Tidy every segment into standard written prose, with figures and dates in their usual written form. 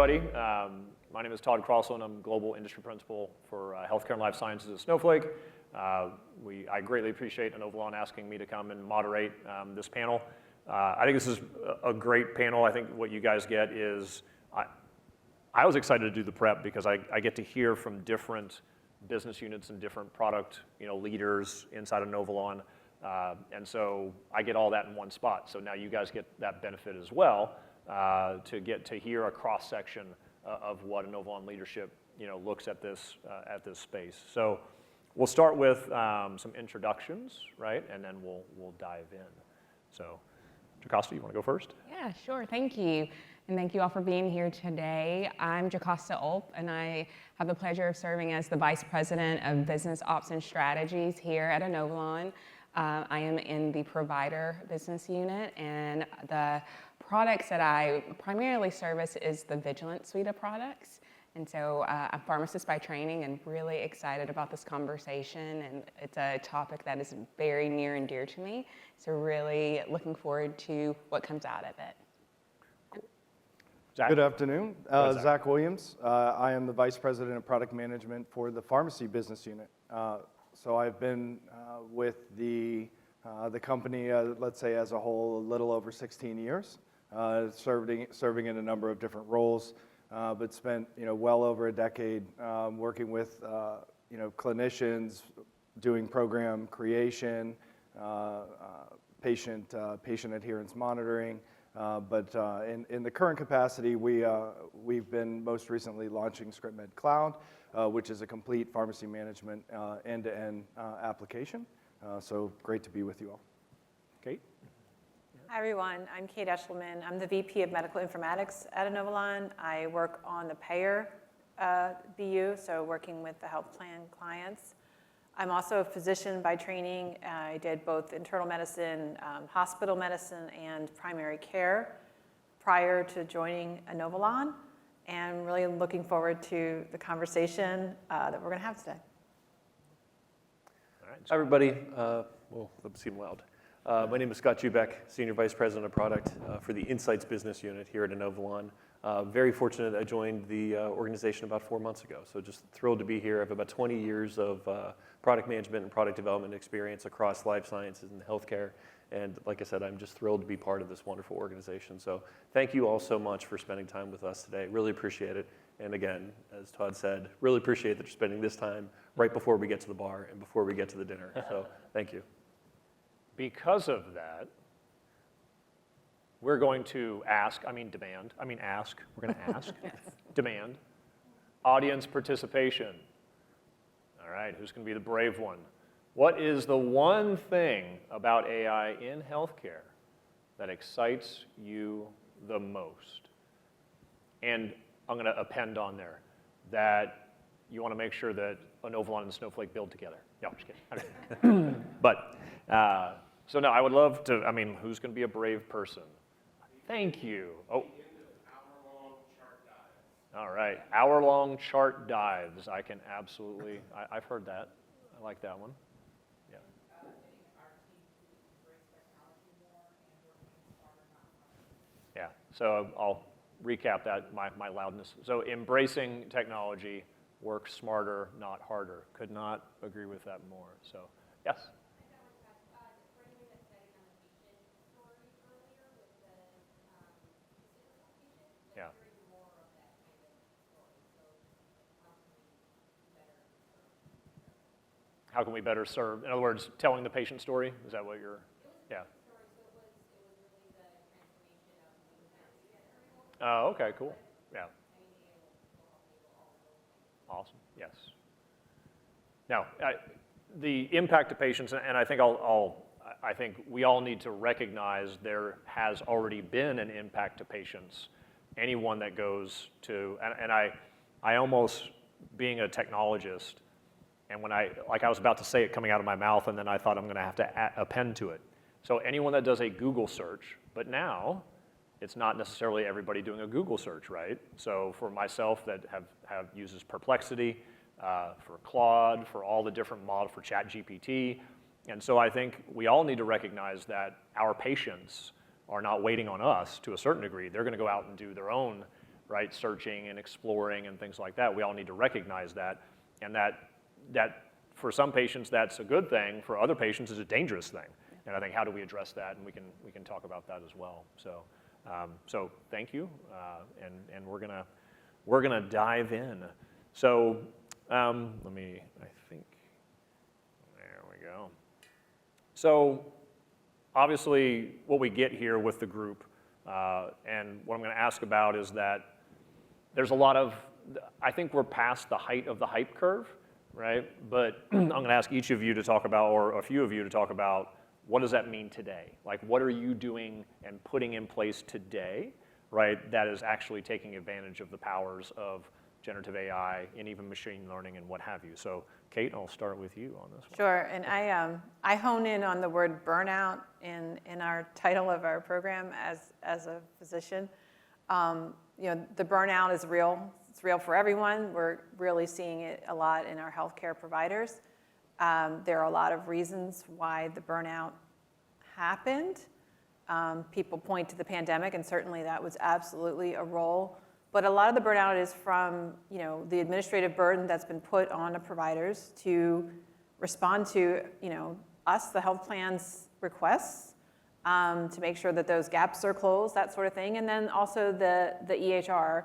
everybody. My name is Todd Crossland. I'm Global Industry Principal for Healthcare and Life Sciences at Snowflake. I greatly appreciate Inovalon asking me to come and moderate this panel. I think this is a great panel. I think what you guys get is, I was excited to do the prep because I get to hear from different business units and different product leaders inside of Inovalon. And so I get all that in one spot. So now you guys get that benefit as well to get to hear a cross-section of what Inovalon leadership looks at this space. So we'll start with some introductions, right? And then we'll dive in. So Jocasta, you want to go first? Yeah, sure. Thank you. And thank you all for being here today. I'm Jocasta Ulp, and I have the pleasure of serving as the Vice President of Business Ops and Strategies here at Inovalon. I am in the provider business unit, and the products that I primarily service is the Vigilant suite of products. And so I'm a pharmacist by training and really excited about this conversation, and it's a topic that is very near and dear to me. So really looking forward to what comes out of it. Zach? Good afternoon. Zach Williams. I am the Vice President of Product Management for the Pharmacy Business Unit. So I've been with the company, let's say as a whole, a little over 16 years, serving in a number of different roles, but spent well over a decade working with clinicians, doing program creation, patient adherence monitoring. But in the current capacity, we've been most recently launching ScriptMed Cloud, which is a complete pharmacy management end-to-end application. So great to be with you all. Kate? Hi everyone, I'm Kate Eshelman. I'm the VP of Medical Informatics at Inovalon. I work on the payer BU, so working with the health plan clients. I'm also a physician by training. I did both internal medicine, hospital medicine, and primary care prior to joining Inovalon, and really looking forward to the conversation that we're going to have today. All right. Hi everybody. Well, that seemed loud. My name is Scott Jubeck, Senior Vice President of Product for the Insights Business Unit here at Inovalon. Very fortunate I joined the organization about 4 months ago, so just thrilled to be here. I have about 20 years of product management and product development experience across life sciences and healthcare, and like I said, I'm just thrilled to be part of this wonderful organization. So thank you all so much for spending time with us today. Really appreciate it. And again, as Todd said, really appreciate that you're spending this time right before we get to the bar and before we get to the dinner. So thank you. Because of that, we're going to ask, we're going to ask, demand, audience participation. All right, who's going to be the brave one? What is the one thing about AI in healthcare that excites you the most? And I'm going to append on there that you want to make sure that Inovalon and Snowflake build together. No, I'm just kidding. But, so no, I would love to, who's going to be a brave person? Thank you. Oh. All right, hour-long chart dives. I can absolutely, I've heard that. I like that one. Yeah. Yeah, so I'll recap that, my loudness. So embracing technology, work smarter, not harder. Could not agree with that more. So, yes? Yeah. How can we better serve? In other words, telling the patient story? Is that what you're, yeah. Oh, okay, cool. Yeah. Awesome, yes. Now, the impact to patients, and I think I think we all need to recognize there has already been an impact to patients. Anyone that goes to, and I almost, being a technologist, and when I was about to say it coming out of my mouth, and then I thought I'm going to have to append to it. So anyone that does a Google search, but now it's not necessarily everybody doing a Google search, right? So for myself that have uses Perplexity, for Claude, for all the different models, for ChatGPT, and so I think we all need to recognize that our patients are not waiting on us to a certain degree. They're going to go out and do their own right? Searching and exploring and things like that. We all need to recognize that, and that for some patients that's a good thing. For other patients, it's a dangerous thing. And I think how do we address that? And we can talk about that as well. So so thank you, and we're gonna dive in. So I think there we go. So obviously, what we get here with the group, and what I'm going to ask about is that there's a lot of, I think we're past the height of the hype curve, right? But I'm going to ask each of you to talk about, or a few of you to talk about, what does that mean today? Like, what are you doing and putting in place today, right, that is actually taking advantage of the powers of generative AI and even machine learning and what have you? So Kate, I'll start with you on this one. Sure, and I hone in on the word burnout in our title of our program as a physician. The burnout is real. It's real for everyone. We're really seeing it a lot in our healthcare providers. There are a lot of reasons why the burnout happened. People point to the pandemic, and certainly that was absolutely a role. But a lot of the burnout is from, the administrative burden that's been put on the providers to respond to, us, the health plan's requests, to make sure that those gaps are closed, that sort of thing. And then also the EHR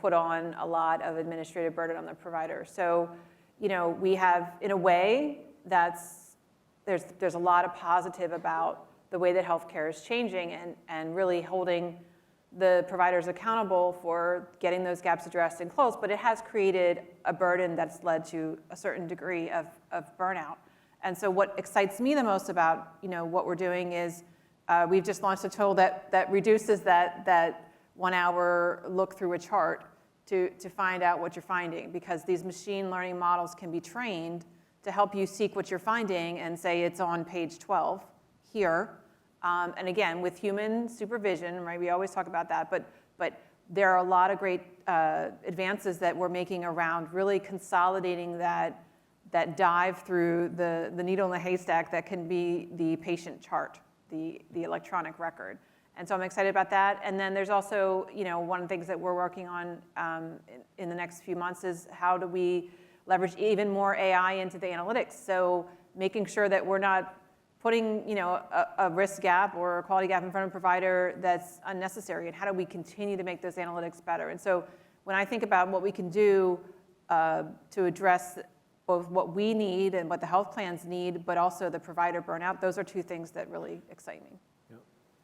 put on a lot of administrative burden on the provider. So, we have, in a way, there's a lot of positive about the way that healthcare is changing and really holding the providers accountable for getting those gaps addressed and closed, but it has created a burden that's led to a certain degree of burnout. And so what excites me the most about what we're doing is we've just launched a tool that reduces that 1 hour look through a chart to find out what you're finding, because these machine learning models can be trained to help you seek what you're finding and say it's on page 12 here. And again, with human supervision, right? We always talk about that, but there are a lot of great advances that we're making around really consolidating that dive through the needle in the haystack that can be the patient chart, the electronic record. And so I'm excited about that. And then there's also, one of the things that we're working on in the next few months is how do we leverage even more AI into the analytics? So making sure that we're not putting a risk gap or a quality gap in front of a provider that's unnecessary, and how do we continue to make those analytics better? And so when I think about what we can do to address both what we need and what the health plans need, but also the provider burnout, those are two things that really excite me. Yeah.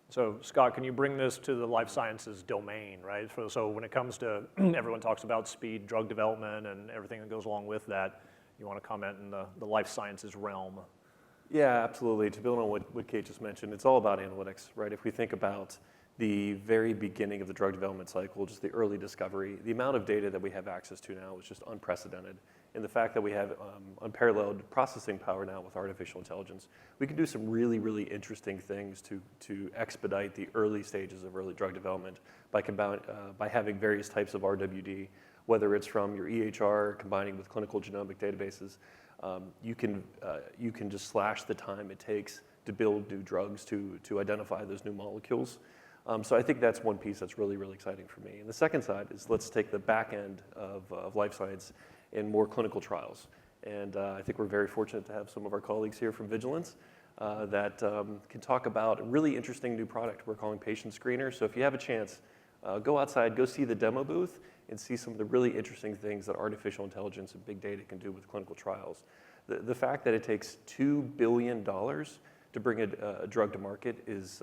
So Scott, can you bring this to the life sciences domain, right? So when it comes to, everyone talks about speed, drug development, and everything that goes along with that, you want to comment in the life sciences realm? Yeah, absolutely. To build on what Kate just mentioned, it's all about analytics, right? If we think about the very beginning of the drug development cycle, just the early discovery, the amount of data that we have access to now is just unprecedented. And the fact that we have unparalleled processing power now with artificial intelligence, we can do some really, really interesting things to expedite the early stages of early drug development by having various types of RWD, whether it's from your EHR combining with clinical genomic databases. You can just slash the time it takes to build new drugs to identify those new molecules. So I think that's one piece that's really, really exciting for me. And the second side is let's take the back end of life science in more clinical trials. And I think we're very fortunate to have some of our colleagues here from Vigilance that can talk about a really interesting new product we're calling Patient Screener. So if you have a chance, go outside, go see the demo booth, and see some of the really interesting things that artificial intelligence and big data can do with clinical trials. The fact that it takes $2 billion to bring a drug to market is,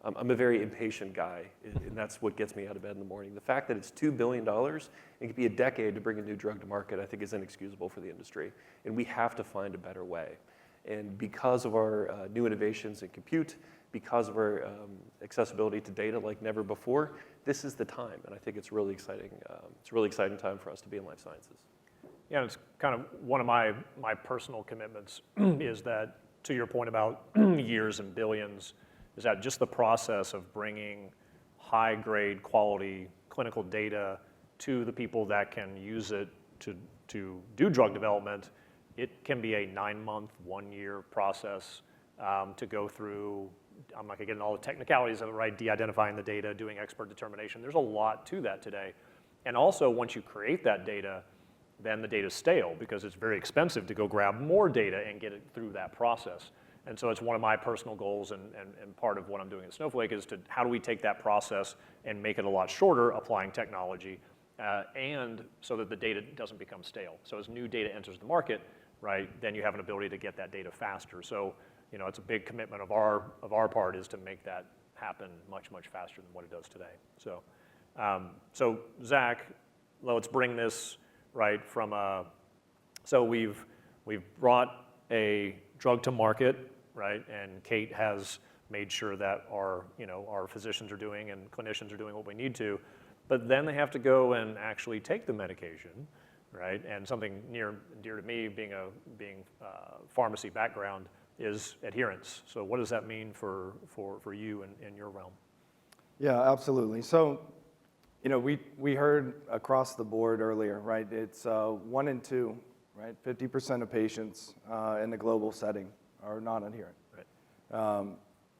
I'm a very impatient guy, and that's what gets me out of bed in the morning. The fact that it's $2 billion and it could be a decade to bring a new drug to market, I think is inexcusable for the industry, and we have to find a better way. And because of our new innovations in compute, because of our accessibility to data like never before, this is the time, and I think it's really exciting. It's a really exciting time for us to be in life sciences. Yeah, it's kind of one of my personal commitments is that, to your point about years and billions, is that just the process of bringing high-grade quality clinical data to the people that can use it to do drug development, it can be a 9-month, 1-year process. to go through, I'm not gonna get into all the technicalities of it, right? De-identifying the data, doing expert determination. There's a lot to that today. And also, once you create that data, then the data's stale because it's very expensive to go grab more data and get it through that process. And so it's one of my personal goals and part of what I'm doing at Snowflake is to how do we take that process and make it a lot shorter applying technology and so that the data doesn't become stale. So as new data enters the market, right, then you have an ability to get that data faster. So, you know, it's a big commitment of our part is to make that happen much, much faster than what it does today. So, so Zach, let's bring this right from so we've brought a drug to market, right, and Kate has made sure that our physicians are doing and clinicians are doing what we need to, but then they have to go and actually take the medication, right? And something near and dear to me, being pharmacy background, is adherence. So what does that mean for you in your realm? Yeah, absolutely. So, you know, we heard across the board earlier, right? It's 1 in 2, right? 50% of patients in the global setting are non-adherent. Right.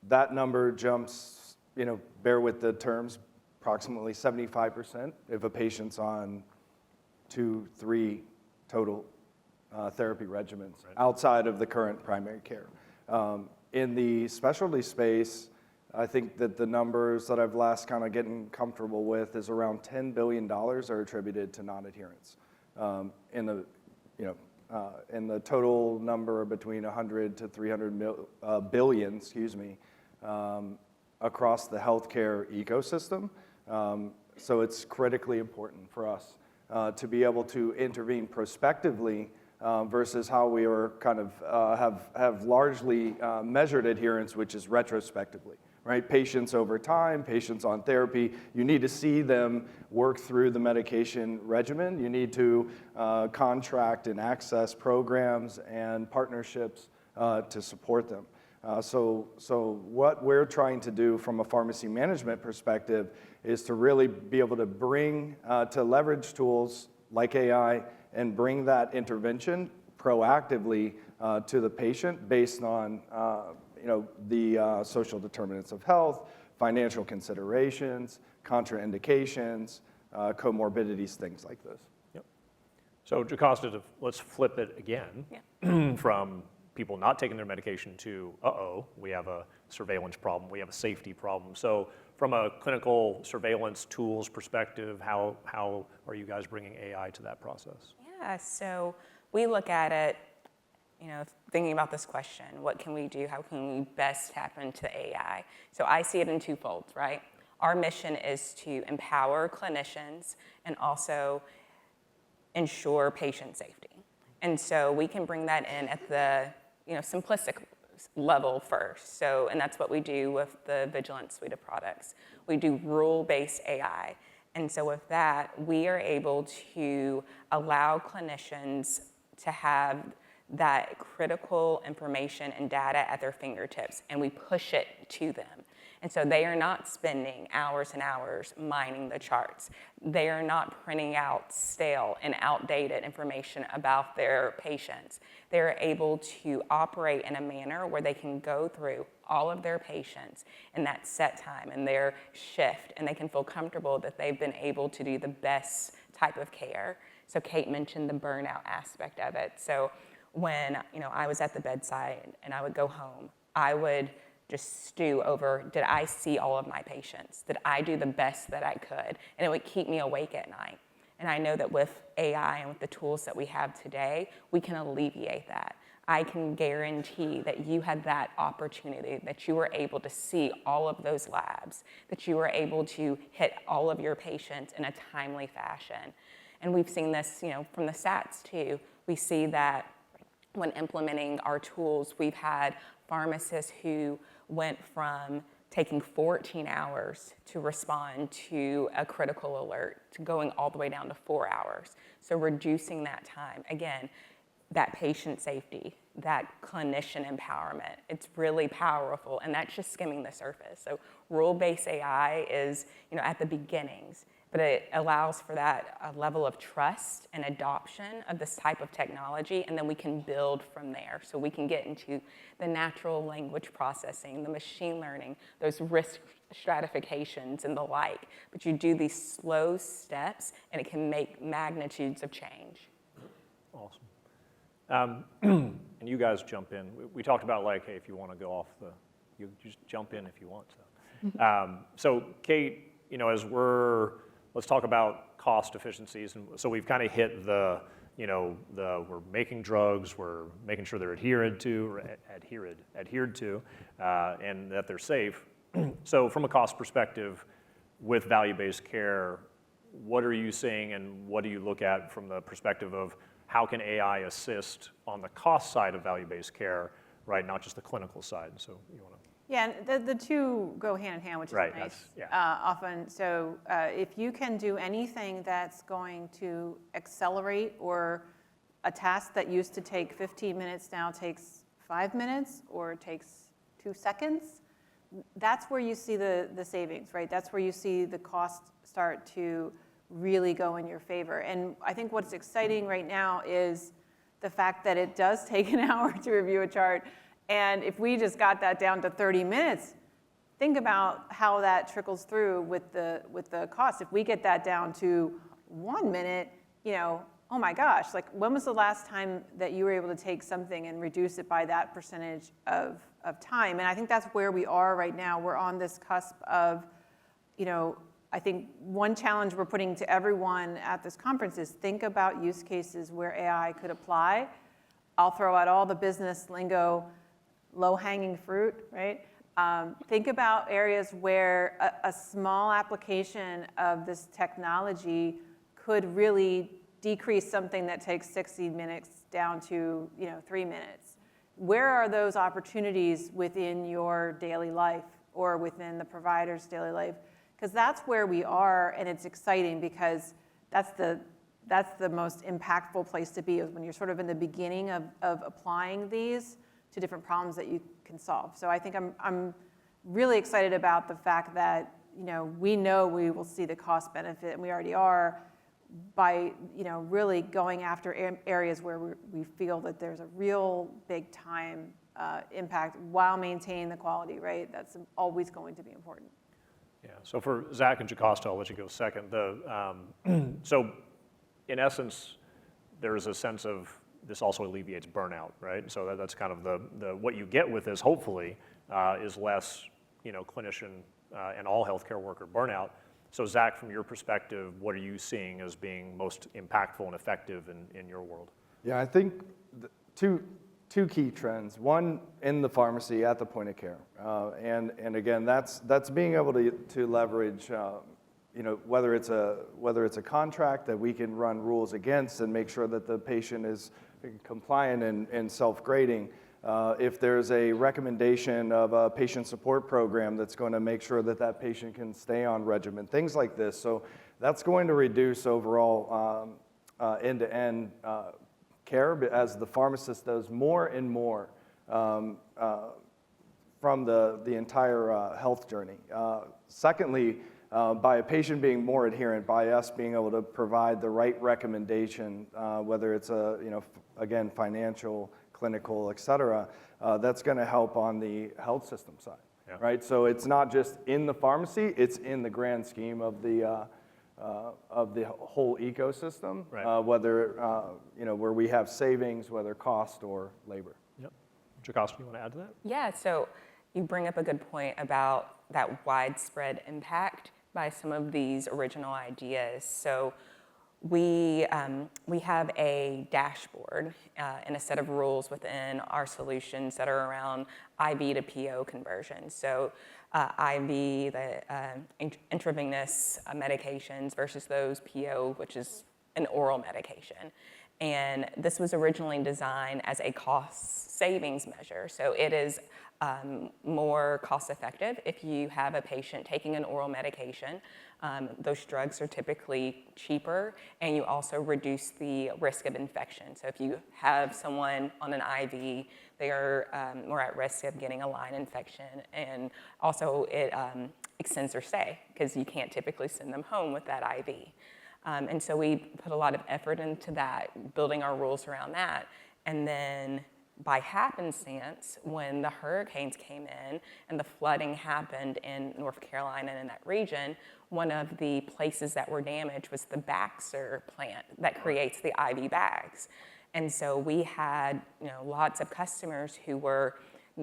That number jumps, you know, bear with the terms, approximately 75% if a patient's on 2, 3 total therapy regimens outside of the current primary care. In the specialty space, I think that the numbers that I've last kind of getting comfortable with is around $10 billion are attributed to non-adherence. In the total number between 100 to 300 billion, excuse me, across the healthcare ecosystem. So it's critically important for us to be able to intervene prospectively versus how we are kind of have largely measured adherence, which is retrospectively. Right? Patients over time, patients on therapy, you need to see them work through the medication regimen. You need to contract and access programs and partnerships to support them. So what we're trying to do from a pharmacy management perspective is to really be able to bring, to leverage tools like AI and bring that intervention proactively to the patient based on the social determinants of health, financial considerations, contraindications, comorbidities, things like this. Yep. So Jocasta, let's flip it again from people not taking their medication to, we have a surveillance problem, we have a safety problem. So from a clinical surveillance tools perspective, how are you guys bringing AI to that process? Yeah, so we look at it, you know, thinking about this question, what can we do? How can we best tap into AI? So I see it in twofold, right? Our mission is to empower clinicians and also ensure patient safety. And so we can bring that in at the, simplistic level first. So, and that's what we do with the Vigilant suite of products. We do rule-based AI. And so with that, we are able to allow clinicians to have that critical information and data at their fingertips, and we push it to them. And so they are not spending hours and hours mining the charts. They are not printing out stale and outdated information about their patients. They're able to operate in a manner where they can go through all of their patients in that set time and their shift, and they can feel comfortable that they've been able to do the best type of care. So Kate mentioned the burnout aspect of it. So when I was at the bedside and I would go home, I would just stew over, did I see all of my patients? Did I do the best that I could? And it would keep me awake at night. And I know that with AI and with the tools that we have today, we can alleviate that. I can guarantee that you had that opportunity, that you were able to see all of those labs, that you were able to hit all of your patients in a timely fashion. And we've seen this, from the stats too. We see that when implementing our tools, we've had pharmacists who went from taking 14 hours to respond to a critical alert to going all the way down to 4 hours. So reducing that time. Again, that patient safety, that clinician empowerment, it's really powerful, and that's just skimming the surface. So rule-based AI is, at the beginnings. but it allows for that level of trust and adoption of this type of technology, and then we can build from there. So we can get into the natural language processing, the machine learning, those risk stratifications and the like. But you do these slow steps, and it can make magnitudes of change. Awesome. And you guys jump in. We talked about like, hey, if you want to go off you just jump in if you want to. So Kate, let's talk about cost efficiencies. And so we've kind of hit we're making drugs, we're making sure they're adhered to, and that they're safe. So from a cost perspective, with value-based care, what are you seeing and what do you look at from the perspective of how can AI assist on the cost side of value-based care, right? Not just the clinical side. So you want to? Yeah, the two go hand in hand, which is Right, nice. yeah. Often, so if you can do anything that's going to accelerate or a task that used to take 15 minutes now takes 5 minutes or takes 2 seconds, that's where you see the savings, right? That's where you see the cost start to really go in your favor. And I think what's exciting right now is the fact that it does take an hour to review a chart. And if we just got that down to 30 minutes, think about how that trickles through with the cost. If we get that down to 1 minute, oh my gosh, like when was the last time that you were able to take something and reduce it by that percentage of time? And I think that's where we are right now. We're on this cusp of, I think one challenge we're putting to everyone at this conference is think about use cases where AI could apply. I'll throw out all the business lingo, low-hanging fruit, right? Think about areas where a small application of this technology could really decrease something that takes 60 minutes down to 3 minutes. Where are those opportunities within your daily life or within the provider's daily life? Because that's where we are, and it's exciting because that's the most impactful place to be, is when you're sort of in the beginning of applying these to different problems that you can solve. So I think I'm really excited about the fact that we know we will see the cost benefit, and we already are, by really going after areas where we feel that there's a real big time impact while maintaining the quality, right? That's always going to be important. Yeah, so for Zach and Jocasta, I'll let you go second. So in essence, there is a sense of this also alleviates burnout, right? So that's kind of the what you get with this, hopefully, is less clinician and all healthcare worker burnout. So Zach, from your perspective, what are you seeing as being most impactful and effective in your world? Yeah, I think two key trends. One, in the pharmacy at the point of care, and again, that's being able to leverage, whether it's a contract that we can run rules against and make sure that the patient is compliant and self-grading. If there's a recommendation of a patient support program that's going to make sure that that patient can stay on regimen, things like this. So that's going to reduce overall end-to-end care as the pharmacist does more and more from the entire health journey. Secondly, by a patient being more adherent, by us being able to provide the right recommendation, whether it's again, financial, clinical, et cetera, that's going to help on the health system side, yeah. Right? So it's not just in the pharmacy; it's in the grand scheme of the whole ecosystem. Right. Whether where we have savings, whether cost or labor. Yep. Jocasta, you want to add to that? Yeah. So you bring up a good point about that widespread impact by some of these original ideas. So we have a dashboard and a set of rules within our solutions that are around IV to PO conversion. So IV, the intravenous medications versus those PO, which is an oral medication. And this was originally designed as a cost savings measure. So it is more cost effective if you have a patient taking an oral medication. Those drugs are typically cheaper, and you also reduce the risk of infection. So if you have someone on an IV they are more at risk of getting a line infection. And also it extends their stay because you can't typically send them home with that IV. And so we put a lot of effort into that, building our rules around that. And then by happenstance, when the hurricanes came in and the flooding happened in North Carolina and in that region, one of the places that were damaged was the Baxter plant that creates the IV bags. And so we had, lots of customers who were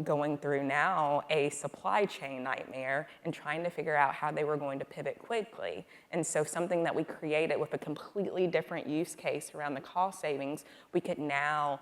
going through now a supply chain nightmare and trying to figure out how they were going to pivot quickly. And so something that we created with a completely different use case around the cost savings, we could now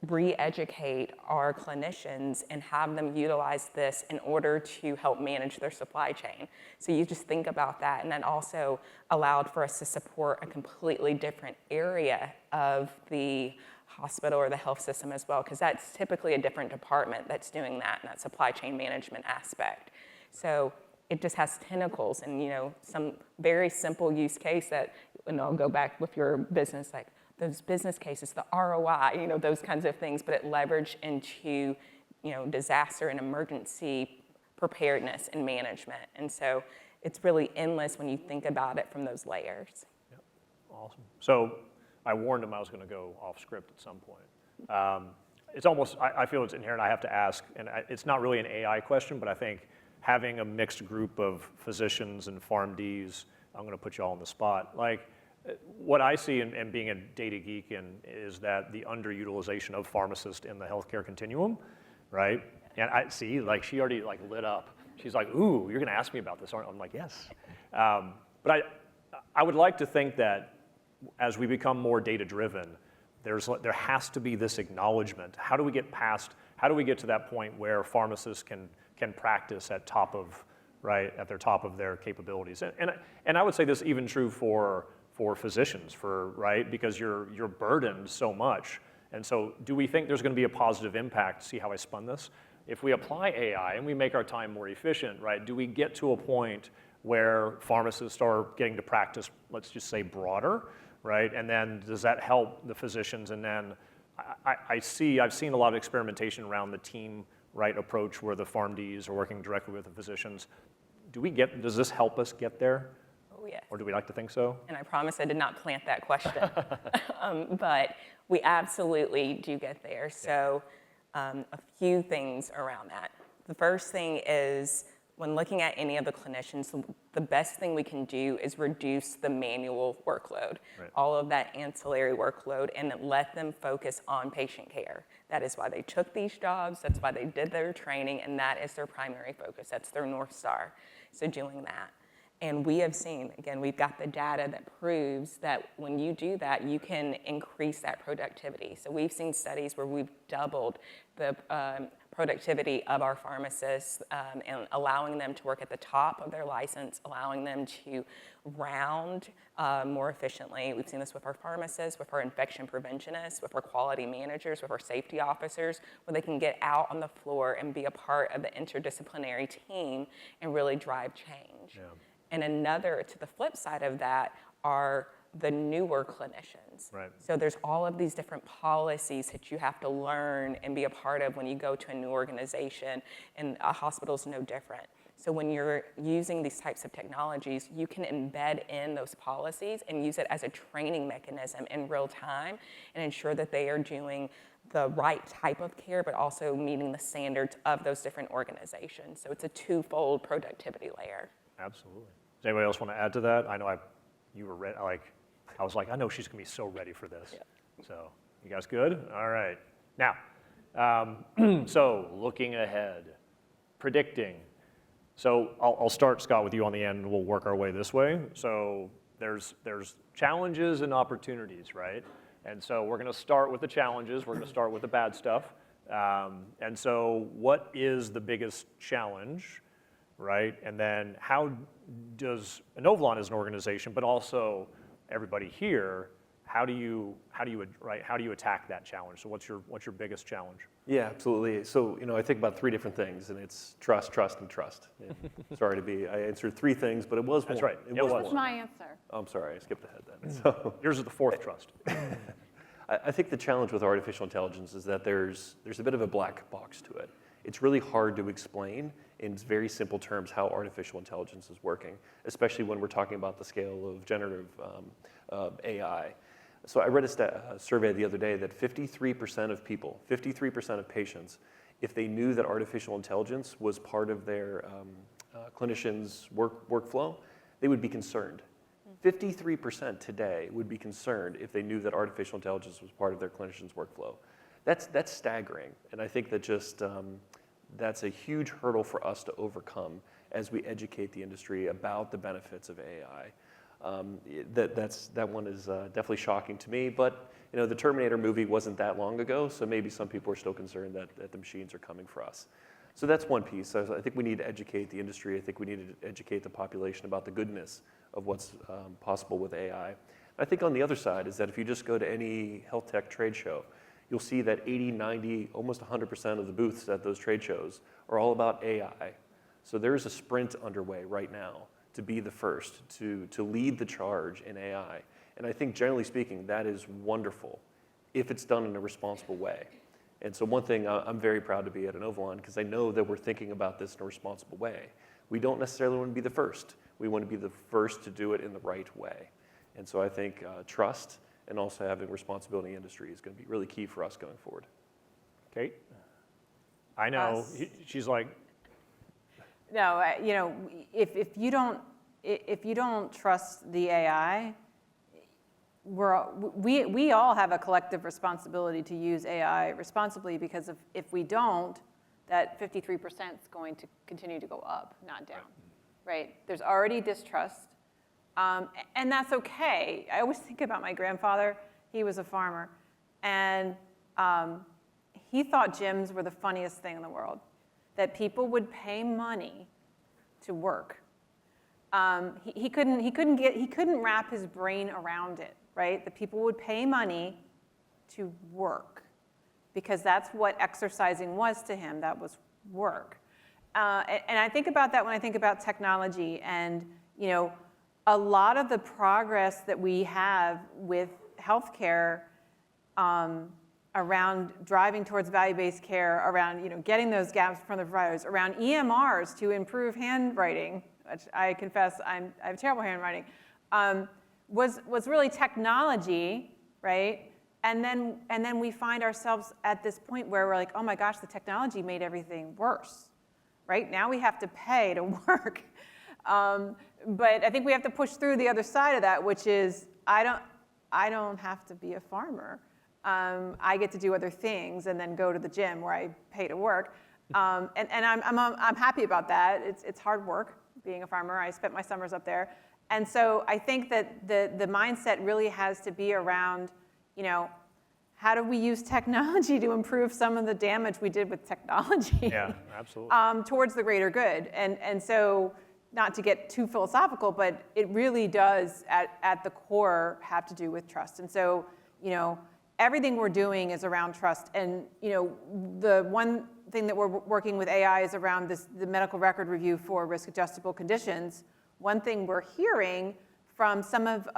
re-educate our clinicians and have them utilize this in order to help manage their supply chain. So you just think about that, and that also allowed for us to support a completely different area of the hospital or the health system as well, because that's typically a different department that's doing that in that supply chain management aspect. So it just has tentacles and some very simple use case that, and I'll go back with your business, like those business cases, the ROI, those kinds of things, but it leveraged into, disaster and emergency preparedness and management. And so it's really endless when you think about it from those layers. Yep. Awesome. So I warned him I was going to go off script at some point. It's almost, I feel it's inherent, I have to ask, and it's not really an AI question, but I think having a mixed group of physicians and PharmDs, I'm going to put you all on the spot. Like, what I see and being a data geek is that the underutilization of pharmacists in the healthcare continuum, right? And I see, like, she already lit up. She's like, ooh, you're going to ask me about this, aren't you? I'm like, yes. But I would like to think that as we become more data driven, there has to be this acknowledgement. How do we get to that point where pharmacists can practice at their top of their capabilities? And I would say this even true for physicians, right? Because you're burdened so much. And so do we think there's going to be a positive impact? See how I spun this? If we apply AI and we make our time more efficient, right, do we get to a point where pharmacists are getting to practice, let's just say, broader, right? And then does that help the physicians? And then I've seen a lot of experimentation around the team right approach where the PharmDs are working directly with the physicians. Does this help us get there? Yes. Or do we like to think so? And I promise I did not plant that question. But we absolutely do get there. So a few things around that. The first thing is when looking at any of the clinicians, the best thing we can do is reduce the manual workload, right. All of that ancillary workload, and let them focus on patient care. That is why they took these jobs. That's why they did their training. And that is their primary focus. That's their North Star. So doing that. And we have seen, again, we've got the data that proves that when you do that, you can increase that productivity. So we've seen studies where we've doubled the productivity of our pharmacists and allowing them to work at the top of their license, allowing them to round more efficiently. We've seen this with our pharmacists, with our infection preventionists, with our quality managers, with our safety officers, where they can get out on the floor and be a part of the interdisciplinary team and really drive change. Yeah. And another, to the flip side of that, are the newer clinicians. Right. So there's all of these different policies that you have to learn and be a part of when you go to a new organization, and a hospital's no different. So when you're using these types of technologies, you can embed in those policies and use it as a training mechanism in real time and ensure that they are doing the right type of care, but also meeting the standards of those different organizations. So it's a twofold productivity layer. Absolutely. Does anybody else want to add to that? I know you were ready. I was like, I know she's going to be so ready for this. Yeah. So you guys good? All right. Now, so looking ahead, predicting. So I'll start, Scott, with you on the end, and we'll work our way this way. So there's challenges and opportunities, right? And so we're going to start with the challenges. We're going to start with the bad stuff. And so what is the biggest challenge, right? And then how does Inovalon as an organization, but also everybody here, how do you attack that challenge? So what's your biggest challenge? Yeah, absolutely. So, I think about three different things, and it's trust, trust, and trust. And I answered three things, but it was That's more. right. It It was was. more. My answer. Oh, I'm sorry, I skipped ahead then. So, Yours is the fourth trust. I think the challenge with artificial intelligence is that there's a bit of a black box to it. It's really hard to explain in very simple terms how artificial intelligence is working, especially when we're talking about the scale of generative AI. So I read a survey the other day that 53% of people, 53% of patients, if they knew that artificial intelligence was part of their clinicians' workflow, they would be concerned. 53% today would be concerned if they knew that artificial intelligence was part of their clinician's workflow. That's staggering, and I think that just that's a huge hurdle for us to overcome as we educate the industry about the benefits of AI. That one is definitely shocking to me, but you know, the Terminator movie wasn't that long ago, so maybe some people are still concerned that the machines are coming for us. So that's one piece. I think we need to educate the industry. I think we need to educate the population about the goodness of what's possible with AI. I think on the other side is that if you just go to any health tech trade show, you'll see that 80, 90, almost 100% of the booths at those trade shows are all about AI. So there's a sprint underway right now to be the first, to lead the charge in AI. And I think generally speaking, that is wonderful if it's done in a responsible way. And so one thing I'm very proud to be at Inovalon, because I know that we're thinking about this in a responsible way. We don't necessarily want to be the first. We want to be the first to do it in the right way. And so I think trust and also having responsibility in the industry is going to be really key for us going forward. Kate? I know, Us. she's like, No, you know, if you don't trust the AI, we all have a collective responsibility to use AI responsibly, because if we don't, that 53% is going to continue to go up, not down, right? There's already distrust, and that's okay. I always think about my grandfather. He was a farmer, and he thought gyms were the funniest thing in the world, that people would pay money to work. He couldn't wrap his brain around it, right? That people would pay money to work, because that's what exercising was to him. That was work. And I think about that when I think about technology, and you know, a lot of the progress that we have with healthcare around driving towards value-based care, around getting those gaps from the providers, around EMRs to improve handwriting, which I confess I have terrible handwriting, was really technology, right? And then we find ourselves at this point where we're like, oh my gosh, the technology made everything worse, right? Now we have to pay to work. But I think we have to push through the other side of that, which is I don't have to be a farmer. I get to do other things and then go to the gym where I pay to work. And I'm happy about that. It's hard work being a farmer. I spent my summers up there. And so I think that the mindset really has to be around, how do we use technology to improve some of the damage we did with technology? yeah, absolutely. Towards the greater good. And so, not to get too philosophical, but it really does at the core have to do with trust. And so, everything we're doing is around trust. And the one thing that we're working with AI is around the medical record review for risk adjustable conditions. One thing we're hearing from some of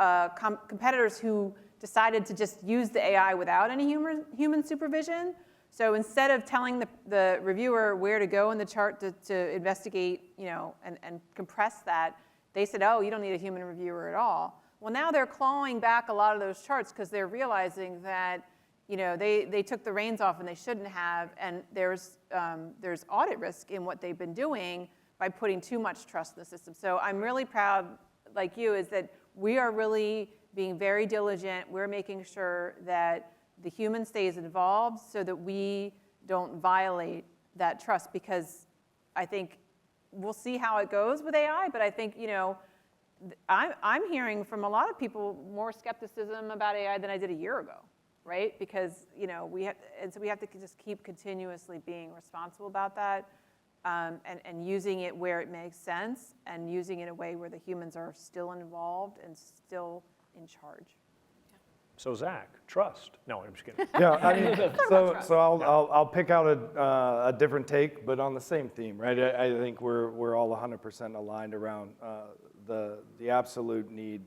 competitors who decided to just use the AI without any human supervision. So instead of telling the reviewer where to go in the chart to investigate, and compress that, they said, oh, you don't need a human reviewer at all. Well, now they're clawing back a lot of those charts because they're realizing that, they took the reins off and they shouldn't have, and there's audit risk in what they've been doing by putting too much trust in the system. So I'm really proud, like you, is that we are really being very diligent. We're making sure that the human stays involved so that we don't violate that trust, because I think we'll see how it goes with AI, but I think, I'm hearing from a lot of people more skepticism about AI than I did a year ago, right? Because, we have to just keep continuously being responsible about that, and using it where it makes sense, and using it in a way where the humans are still involved and still in charge. So Zach, trust. No, I'm just kidding. Yeah, I mean, so I'll pick out a different take, but on the same theme, right? I think we're all 100% aligned around the absolute need,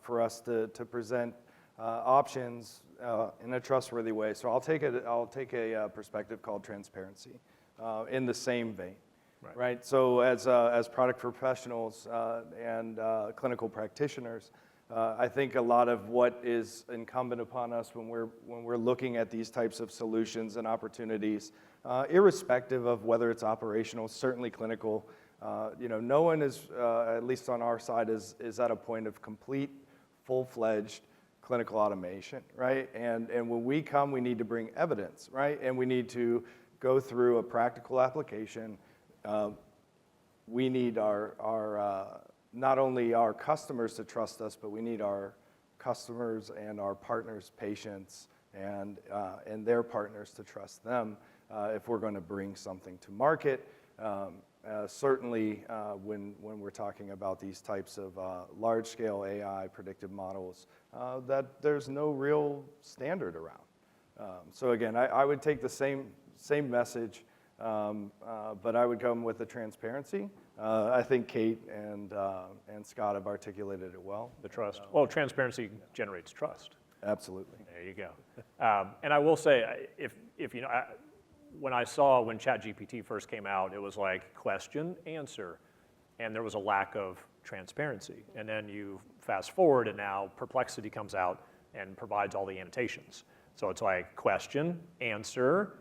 for us to present options in a trustworthy way. So I'll take a perspective called transparency in the same vein. Right. So as product professionals and clinical practitioners, I think a lot of what is incumbent upon us when we're looking at these types of solutions and opportunities, irrespective of whether it's operational, certainly clinical, no one is, at least on our side, is at a point of complete, full-fledged clinical automation, right? And when we come, we need to bring evidence, right? And we need to go through a practical application. We need our not only our customers to trust us, but we need our customers and our partners, patients, and their partners to trust them if we're going to bring something to market. Certainly, when we're talking about these types of large-scale AI predictive models, that there's no real standard around. So again, I would take the same message. But I would come with the transparency. I think Kate and Scott have articulated it well. The trust. Well, transparency generates trust. Absolutely. There you go. And I will say, if when ChatGPT first came out, it was like question, answer, and there was a lack of transparency. And then you fast forward, and now Perplexity comes out and provides all the annotations. So it's like question, answer,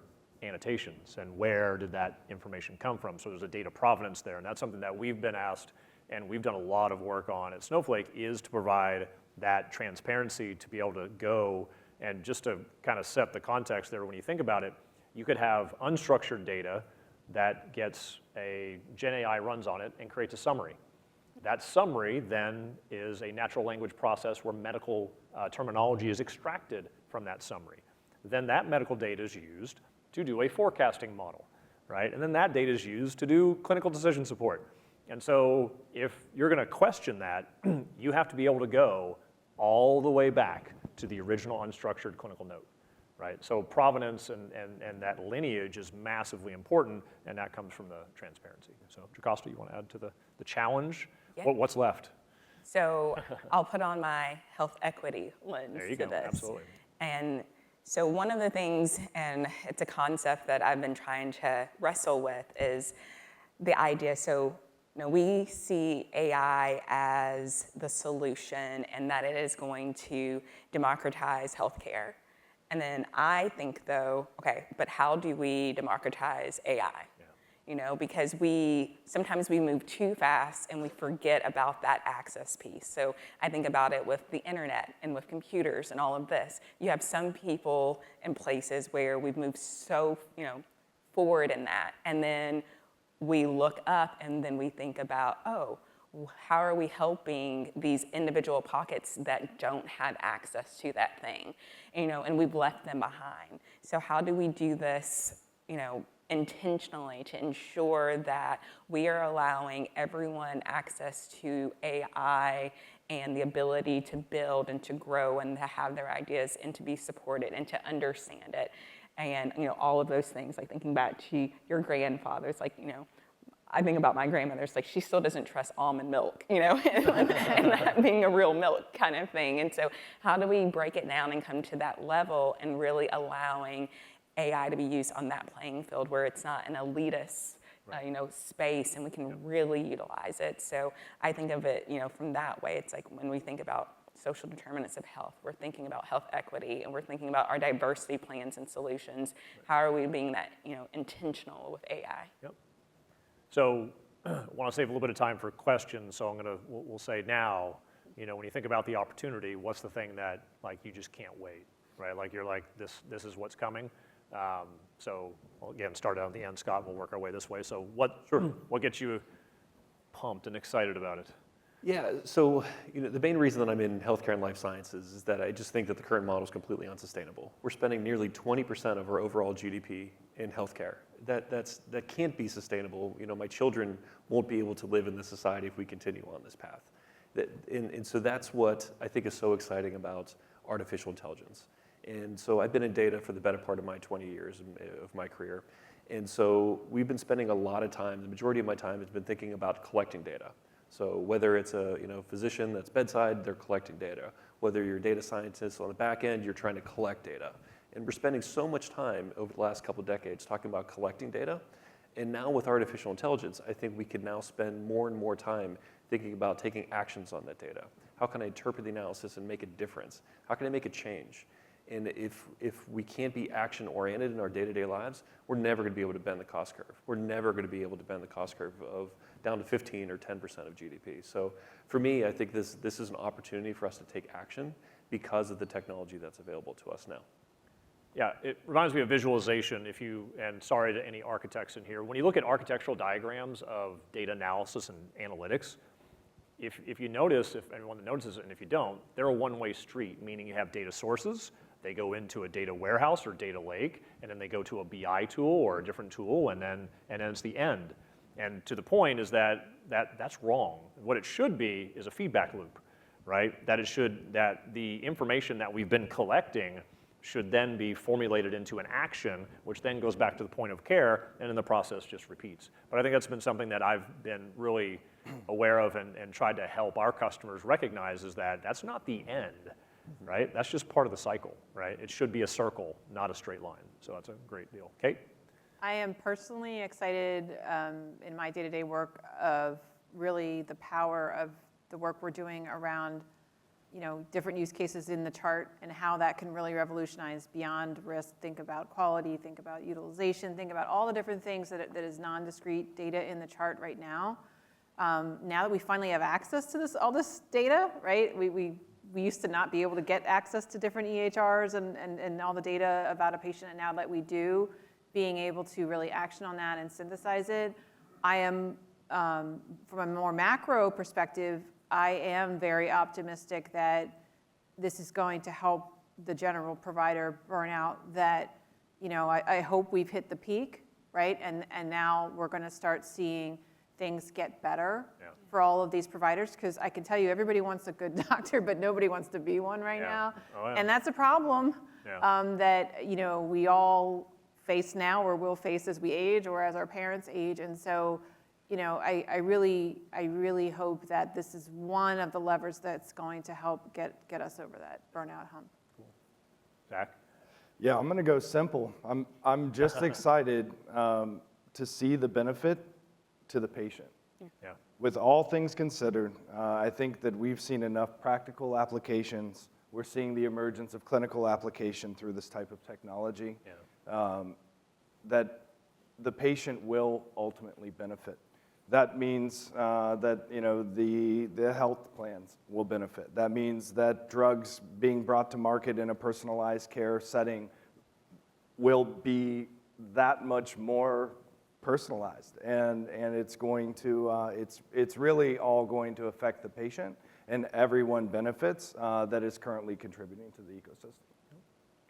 annotations, and where did that information come from? So there's a data provenance there, and that's something that we've been asked, and we've done a lot of work on at Snowflake, is to provide that transparency to be able to go, and just to kind of set the context there, when you think about it, you could have unstructured data that gets a Gen AI runs on it and creates a summary. That summary then is a natural language process where medical terminology is extracted from that summary. Then that medical data is used to do a forecasting model, right? And then that data is used to do clinical decision support. And so if you're going to question that, you have to be able to go all the way back to the original unstructured clinical note, right? So provenance and that lineage is massively important, and that comes from the transparency. So Jocasta, you want to add to the challenge? Yeah. What's left? So I'll put on my health equity lens There you to go, this. absolutely. And so one of the things, and it's a concept that I've been trying to wrestle with, is the idea. So we see AI as the solution and that it is going to democratize healthcare. And then I think, though, okay, but how do we democratize AI? Because sometimes we move too fast and we forget about that access piece. So I think about it with the internet and with computers and all of this. You have some people in places where we've moved so, forward in that. And then we look up and then we think about, how are we helping these individual pockets that don't have access to that thing? And we've left them behind. So how do we do this, intentionally to ensure that we are allowing everyone access to AI and the ability to build and to grow and to have their ideas and to be supported and to understand it? And, all of those things, like thinking back to your grandfather's, like, I think about my grandmother, it's like she still doesn't trust almond milk, and that being a real milk kind of thing. And so how do we break it down and come to that level and really allowing AI to be used on that playing field where it's not an elitist, space, and we can really utilize it? So I think of it, from that way. It's like when we think about social determinants of health, we're thinking about health equity, and we're thinking about our diversity plans and solutions. How are we being that, intentional with AI? Yep. So I want to save a little bit of time for questions, so we'll say now, when you think about the opportunity, what's the thing that, like, you just can't wait, right? Like, you're like, this is what's coming. So again, start out at the end, Scott, we'll work our way this way. So what gets you pumped and excited about it? Yeah, so the main reason that I'm in healthcare and life sciences is that I just think that the current model is completely unsustainable. We're spending nearly 20% of our overall GDP in healthcare. That can't be sustainable. My children won't be able to live in this society if we continue on this path. And so that's what I think is so exciting about artificial intelligence. And so I've been in data for the better part of my 20 years of my career. And so we've been spending a lot of time, the majority of my time has been thinking about collecting data. So whether it's a physician that's bedside, they're collecting data. Whether you're a data scientist on the back end, you're trying to collect data. And we're spending so much time over the last couple of decades talking about collecting data. And now with artificial intelligence, I think we can now spend more and more time thinking about taking actions on that data. How can I interpret the analysis and make a difference? How can I make a change? And if we can't be action-oriented in our day-to-day lives, we're never going to be able to bend the cost curve. We're never going to be able to bend the cost curve of down to 15 or 10% of GDP. So for me, I think this is an opportunity for us to take action because of the technology that's available to us now. Yeah, it reminds me of visualization. And sorry to any architects in here, when you look at architectural diagrams of data analysis and analytics, if you notice, if anyone notices it, and if you don't, they're a one-way street, meaning you have data sources, they go into a data warehouse or data lake, and then they go to a BI tool or a different tool, and then it's the end. And to the point is that's wrong. What it should be is a feedback loop, right? That the information that we've been collecting should then be formulated into an action, which then goes back to the point of care, and in the process just repeats. But I think that's been something that I've been really aware of and tried to help our customers recognize is that that's not the end, right? That's just part of the cycle, right? It should be a circle, not a straight line. So that's a great deal. Kate? I am personally excited in my day-to-day work of really the power of the work we're doing around different use cases in the chart and how that can really revolutionize beyond risk. Think about quality, think about utilization, think about all the different things that is non-discrete data in the chart right now. Now that we finally have access to all this data, right? We used to not be able to get access to different EHRs and all the data about a patient, and now that we do, being able to really action on that and synthesize it. I am, from a more macro perspective, I am very optimistic that this is going to help the general provider burnout that, I hope we've hit the peak, right? And now we're gonna start seeing things get better for all of these providers, because I can tell you everybody wants a good doctor, but nobody wants to be one right now. Oh, yeah. And that's a problem that, we all face now or will face as we age or as our parents age. And so, I really hope that this is one of the levers that's going to help get us over that burnout hump. Cool. Zach? Yeah, I'm going to go simple. I'm just excited to see the benefit to the patient. Yeah. With all things considered, I think that we've seen enough practical applications. We're seeing the emergence of clinical application through this type of technology that the patient will ultimately benefit. That means that the health plans will benefit. That means that drugs being brought to market in a personalized care setting will be that much more personalized, and it's going to it's really all going to affect the patient, and everyone benefits that is currently contributing to the ecosystem.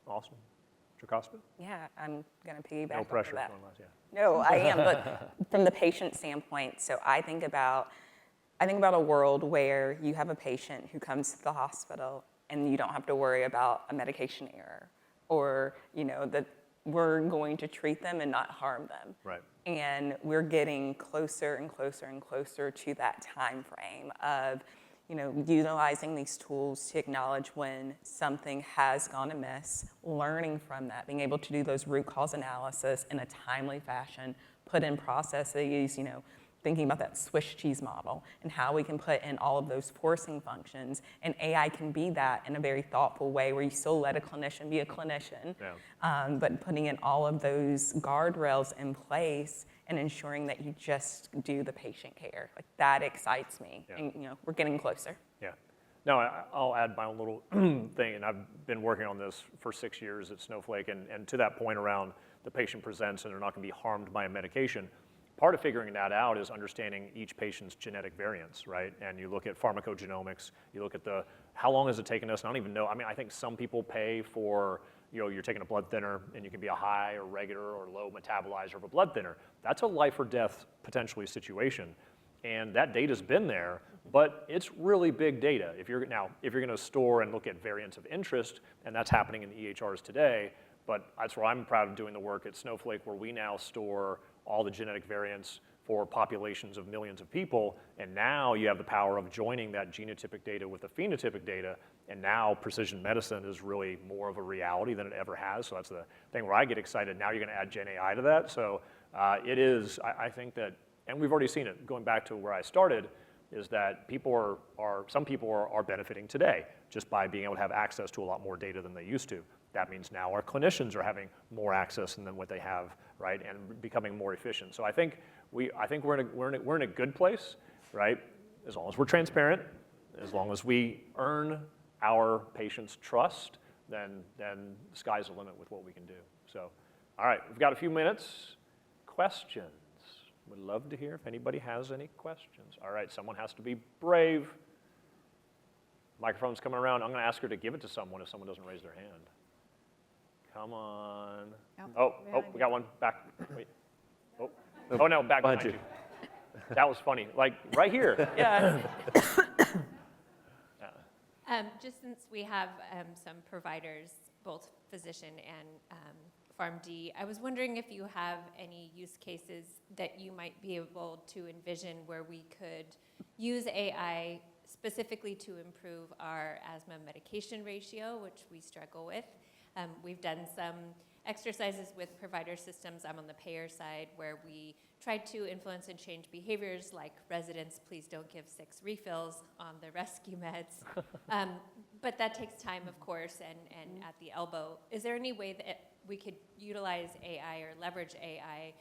Awesome. Jocasta? Yeah, I'm going to piggyback No off pressure. of that. Yeah. No, I am, but from the patient standpoint, so I think about a world where you have a patient who comes to the hospital and you don't have to worry about a medication error, or that we're going to treat them and not harm them. Right. And we're getting closer and closer and closer to that time frame of utilizing these tools to acknowledge when something has gone amiss, learning from that, being able to do those root cause analysis in a timely fashion, put in processes, thinking about that Swiss cheese model and how we can put in all of those forcing functions. And AI can be that in a very thoughtful way where you still let a clinician be a clinician, but putting in all of those guardrails in place and ensuring that you just do the patient care. Like, that excites me. Yeah. And we're getting closer. Yeah. No, I'll add my own little thing, and I've been working on this for 6 years at Snowflake, and to that point around the patient presents and they're not going to be harmed by a medication, part of figuring that out is understanding each patient's genetic variants, right? And you look at pharmacogenomics, you look at how long has it taken us? I don't even know. I mean, I think some people pay for, you're taking a blood thinner and you can be a high or regular or low metabolizer of a blood thinner. That's a life or death potentially situation. And that data's been there, but it's really big data. If you're going to store and look at variants of interest, and that's happening in the EHRs today, but that's where I'm proud of doing the work at Snowflake, where we now store all the genetic variants for populations of millions of people, and now you have the power of joining that genotypic data with the phenotypic data, and now precision medicine is really more of a reality than it ever has. So that's the thing where I get excited. Now you're going to add Gen AI to that. So it is, I think that, and we've already seen it, going back to where I started, is that some people are benefiting today just by being able to have access to a lot more data than they used to. That means now our clinicians are having more access than what they have, right, and becoming more efficient. So I think we're in a good place, right? As long as we're transparent, as long as we earn our patients' trust, then the sky's the limit with what we can do. So, all right, we've got a few minutes. Questions? Would love to hear if anybody has any questions. All right, someone has to be brave. Microphone's coming around. I'm going to ask her to give it to someone if someone doesn't raise their hand. Come on. Oh, we got one back. Wait. Oh no, back behind you. That was funny. Like right here. Yeah. Just since we have some providers, both physician and PharmD, I was wondering if you have any use cases that you might be able to envision where we could use AI specifically to improve our asthma medication ratio, which we struggle with. We've done some exercises with provider systems. I'm on the payer side where we tried to influence and change behaviors like residents, please don't give 6 refills on the rescue meds. But that takes time, of course, and at the elbow. Is there any way that we could utilize AI or leverage AI,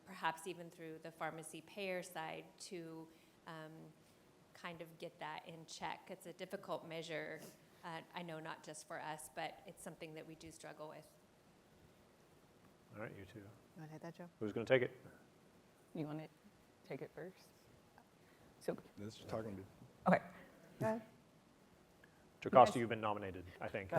perhaps even through the pharmacy payer side, to kind of get that in check? It's a difficult measure, I know not just for us, but it's something that we do struggle with. All right, you two. You want to hit that, Joe? Who's going to take it? You want to take it first? So, This is talking to. okay. Go ahead. Jocasta, you've been nominated, I think.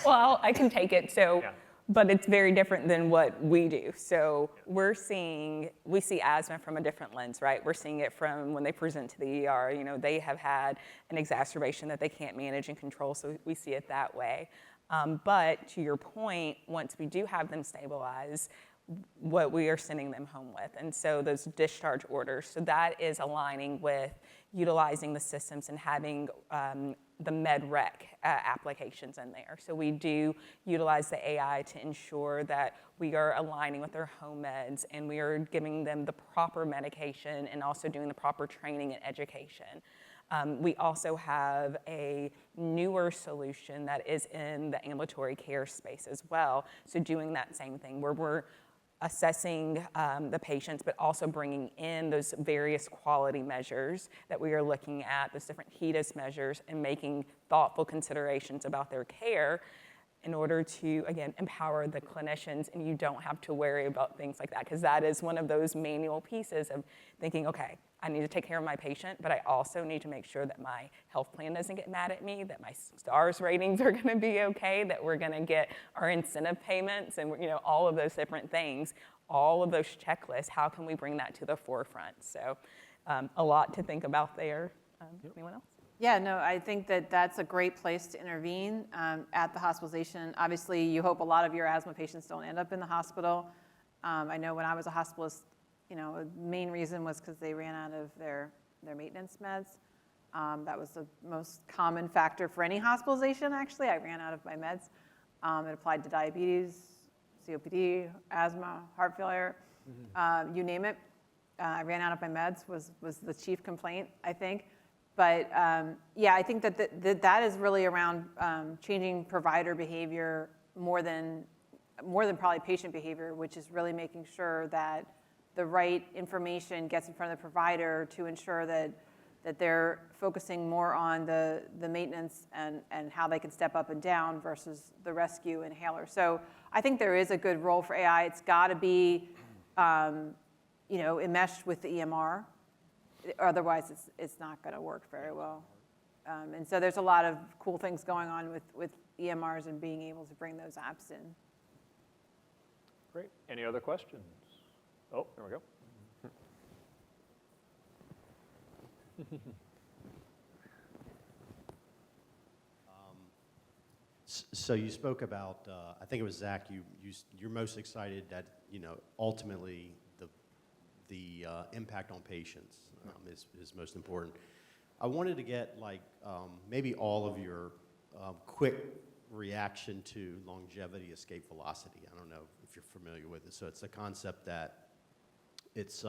Well, I can take it. So, Yeah. but it's very different than what we do. So we see asthma from a different lens, right? We're seeing it from when they present to the ER. You know, they have had an exacerbation that they can't manage and control, so we see it that way. But to your point, once we do have them stabilize, what we are sending them home with. And so those discharge orders, so that is aligning with utilizing the systems and having the MedRec applications in there. So we do utilize the AI to ensure that we are aligning with their home meds and we are giving them the proper medication and also doing the proper training and education. We also have a newer solution that is in the ambulatory care space as well. So doing that same thing where we're assessing the patients, but also bringing in those various quality measures that we are looking at, those different HEDIS measures, and making thoughtful considerations about their care in order to, again, empower the clinicians, and you don't have to worry about things like that, because that is one of those manual pieces of thinking, okay, I need to take care of my patient, but I also need to make sure that my health plan doesn't get mad at me, that my stars ratings are going to be okay, that we're going to get our incentive payments, and all of those different things, all of those checklists. How can we bring that to the forefront? So, a lot to think about there. Anyone else? Yeah, no, I think that that's a great place to intervene at the hospitalization. Obviously, you hope a lot of your asthma patients don't end up in the hospital. I know when I was a hospitalist, the main reason was because they ran out of their maintenance meds. That was the most common factor for any hospitalization, actually. I ran out of my meds. It applied to diabetes, COPD, asthma, heart failure, you name it. I ran out of my meds was the chief complaint, I think. But yeah, I think that is really around changing provider behavior more than probably patient behavior, which is really making sure that the right information gets in front of the provider to ensure that they're focusing more on the maintenance and how they can step up and down versus the rescue inhaler. So I think there is a good role for AI. It's got to be enmeshed with the EMR. Otherwise, it's not going to work very well. And so there's a lot of cool things going on with EMRs and being able to bring those apps in. Great. Any other questions? Oh, there we go. So you spoke about, I think it was Zach, you're most excited that, ultimately the the impact on patients is most important. I wanted to get maybe all of your quick reaction to longevity escape velocity. I don't know if you're familiar with it. So it's a concept that it's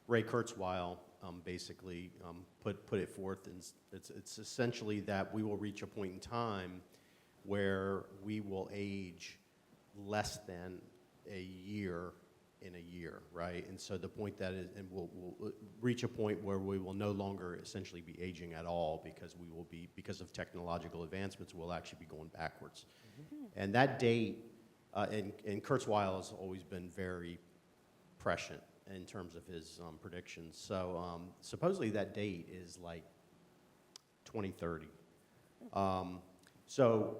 Ray Kurzweil basically put it forth, and it's essentially that we will reach a point in time where we will age less than a year in a year, right? And so the point that is, and we'll reach a point where we will no longer essentially be aging at all, because we will be, because of technological advancements, we'll actually be going backwards. Mm-hmm. And that date, and Kurzweil has always been very prescient in terms of his predictions. So supposedly that date is like 2030. So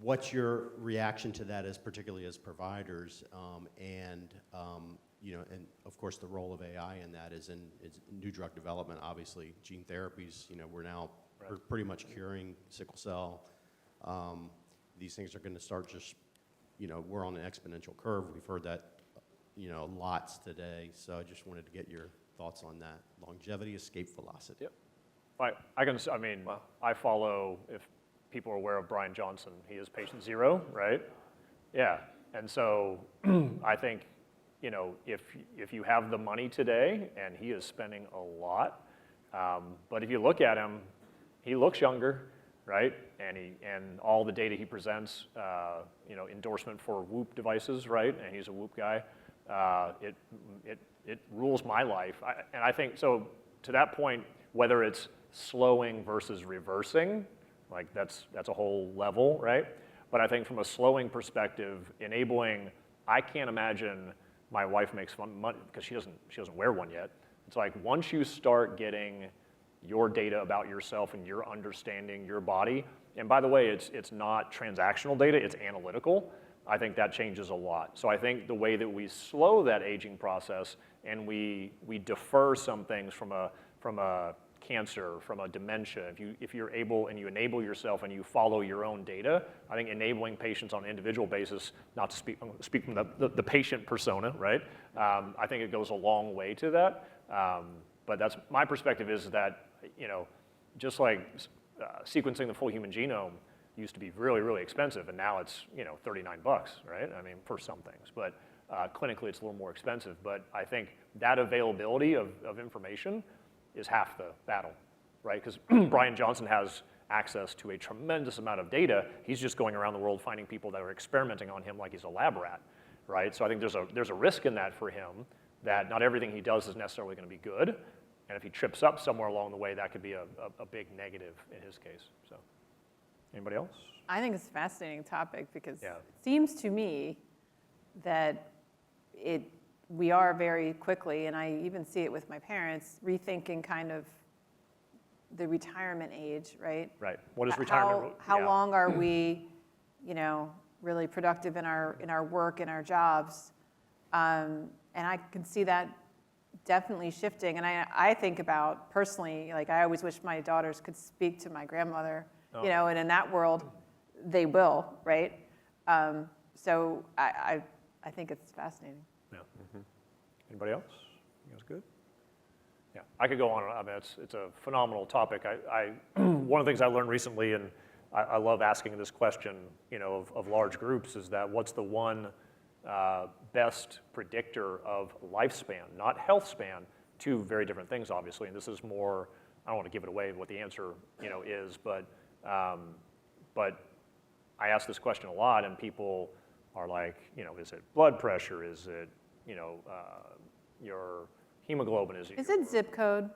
what's your reaction to that, as particularly as providers, and of course the role of AI in that is in new drug development. Obviously, gene therapies. We're now pretty much curing sickle cell. These things are going to start just, we're on an exponential curve. We've heard that, lots today. So I just wanted to get your thoughts on that longevity escape velocity. Yep. I follow, if people are aware of Brian Johnson, he is patient zero, right? Yeah, and so I think, if you have the money today, and he is spending a lot, but if you look at him, he looks younger, right? And all the data he presents, endorsement for Whoop devices, right? And he's a Whoop guy. It rules my life, and I think so. To that point, whether it's slowing versus reversing, like that's a whole level, right? But I think from a slowing perspective, enabling, I can't imagine my wife makes fun money because she doesn't wear one yet. It's like once you start getting your data about yourself and your understanding your body, and by the way, it's not transactional data, it's analytical. I think that changes a lot. So I think the way that we slow that aging process and we defer some things from a cancer, from a dementia, if you're able and you enable yourself and you follow your own data, I think enabling patients on an individual basis, not to speak from the patient persona, right? I think it goes a long way to that. But that's my perspective, is that, just like sequencing the full human genome used to be really, really expensive, and now it's, $39, right? I mean, for some things, but clinically it's a little more expensive. But I think that availability of information is half the battle, right? Because Brian Johnson has access to a tremendous amount of data. He's just going around the world finding people that are experimenting on him like he's a lab rat, right? So I think there's a risk in that for him, that not everything he does is necessarily going to be good, and if he trips up somewhere along the way, that could be a big negative in his case. So, anybody else? I think it's a fascinating topic, because Yeah. it seems to me that we are very quickly, and I even see it with my parents, rethinking kind of the retirement age, right? Right. What is retirement? How long are we, really productive in our work, in our jobs? And I can see that definitely shifting. And I think about personally, like I always wish my daughters could speak to my grandmother, and in that world, they will, right? So I think it's fascinating. Yeah. Mm-hmm. Anybody else? You guys good? Yeah, I could go on. I mean, it's a phenomenal topic. One of the things I learned recently, and I love asking this question, of large groups, is that what's the one best predictor of lifespan, not health span? Two very different things, obviously. And this is more, I don't want to give it away what the answer, is, but I ask this question a lot, and people are like, is it blood pressure? Is it, your hemoglobin? Is it zip code?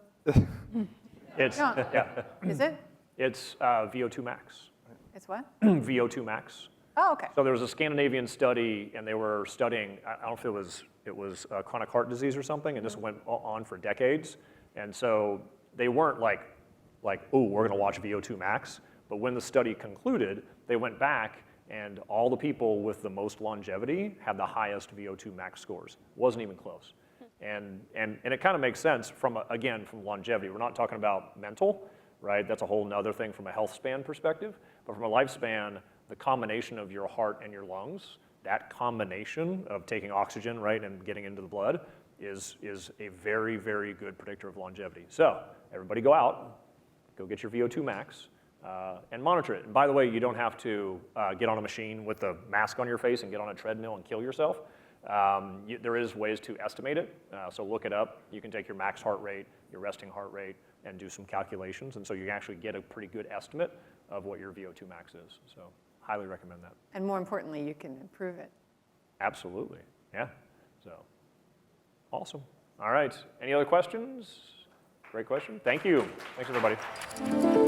It's, No. yeah. Is it? It's VO2 max. It's what? VO2 max. Oh, okay. So there was a Scandinavian study, and they were studying, I don't know if it was chronic heart disease or something, and this went on for decades. And so they weren't like, oh, we're going to watch VO2 max. But when the study concluded, they went back, and all the people with the most longevity had the highest VO2 max scores. Wasn't even close. And it kind of makes sense from longevity. We're not talking about mental, right? That's a whole nother thing from a health span perspective. But from a lifespan, the combination of your heart and your lungs, that combination of taking oxygen, right, and getting into the blood, is a very, very good predictor of longevity. So everybody go out, go get your VO2 max, and monitor it. And by the way, you don't have to get on a machine with a mask on your face and get on a treadmill and kill yourself. There is ways to estimate it, so look it up. You can take your max heart rate, your resting heart rate, and do some calculations, and so you can actually get a pretty good estimate of what your VO2 max is. So highly recommend that. And more importantly, you can improve it. Absolutely, yeah. So awesome. All right, any other questions? Great question. Thank you. Thanks, everybody.